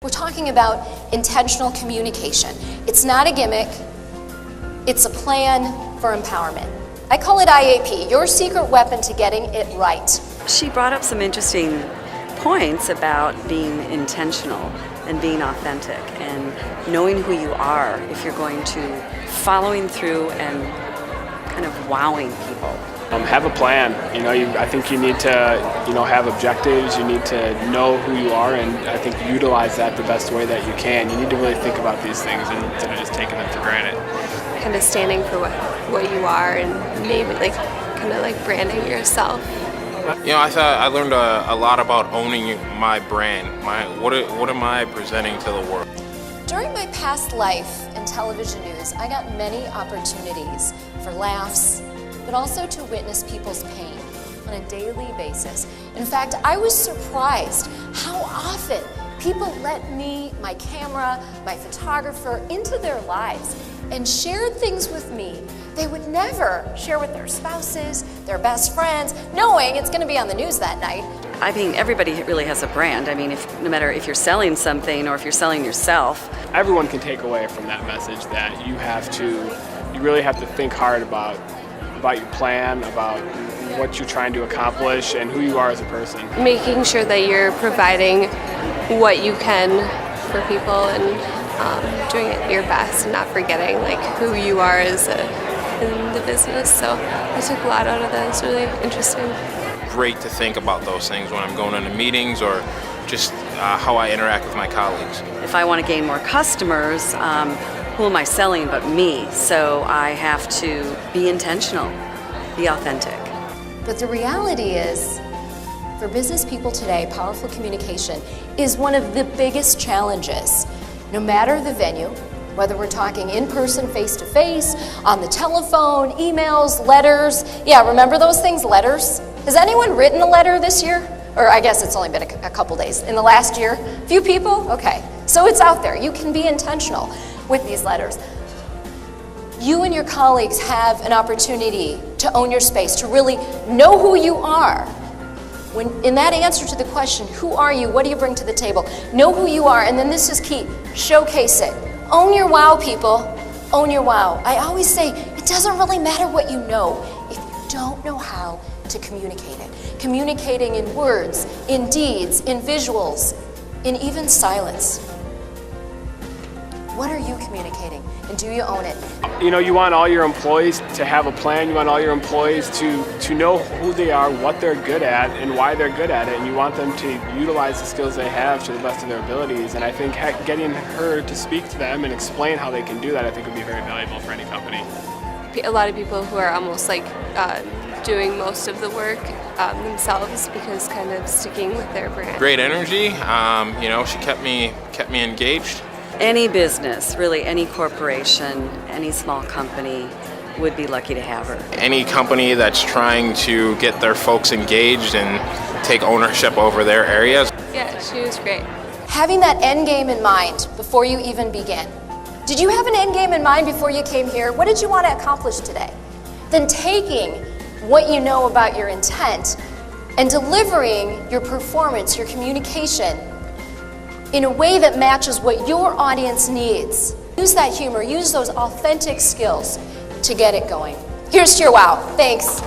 We're talking about intentional communication. It's not a gimmick, it's a plan for empowerment. I call it IAP, your secret weapon to getting it right. She brought up some interesting points about being intentional and being authentic and knowing who you are if you're going to following through and kind of wowing people. Have a plan. I think you need to, have objectives. You need to know who you are, and I think utilize that the best way that you can. You need to really think about these things instead of just taking them for granted. Kind of standing for what you are and maybe kind of branding yourself. I learned a lot about owning my brand. What am I presenting to the world? During my past life in television news, I got many opportunities for laughs, but also to witness people's pain on a daily basis. In fact, I was surprised how often people let me, my camera, my photographer, into their lives and shared things with me they would never share with their spouses, their best friends, knowing it's going to be on the news that night. I mean, everybody really has a brand. I mean, no matter if you're selling something or if you're selling yourself. Everyone can take away from that message that you really have to think hard about your plan, about what you're trying to accomplish, and who you are as a person. Making sure that you're providing what you can for people and doing it your best and not forgetting who you are in the business. So I took a lot out of that. It's really interesting. Great to think about those things when I'm going into meetings or just how I interact with my colleagues. If I want to gain more customers, who am I selling but me? So I have to be intentional, be authentic. But the reality is, for business people today, powerful communication is one of the biggest challenges. No matter the venue, whether we're talking in person, face-to-face, on the telephone, emails, letters. Yeah, remember those things, letters? Has anyone written a letter this year? Or I guess it's only been a couple days. In the last year? Few people? Okay. So it's out there. You can be intentional with these letters. You and your colleagues have an opportunity to own your space, to really know who you are. When in that answer to the question, who are you? What do you bring to the table? Know who you are, and then this is key, showcase it. Own your wow, people. Own your wow. I always say, it doesn't really matter what you know if you don't know how to communicate it. Communicating in words, in deeds, in visuals, in even silence. What are you communicating, and do you own it? You want all your employees to have a plan. You want all your employees to know who they are, what they're good at, and why they're good at it. And you want them to utilize the skills they have to the best of their abilities. And I think getting her to speak to them and explain how they can do that, I think would be very valuable for any company. A lot of people who are almost doing most of the work themselves because kind of sticking with their brand. Great energy. She kept me engaged. Any business, really any corporation, any small company would be lucky to have her. Any company that's trying to get their folks engaged and take ownership over their areas. Yeah, she was great. Having that end game in mind before you even begin. Did you have an end game in mind before you came here? What did you want to accomplish today? Then taking what you know about your intent and delivering your performance, your communication, in a way that matches what your audience needs. Use that humor, use those authentic skills to get it going. Here's to your wow. Thanks.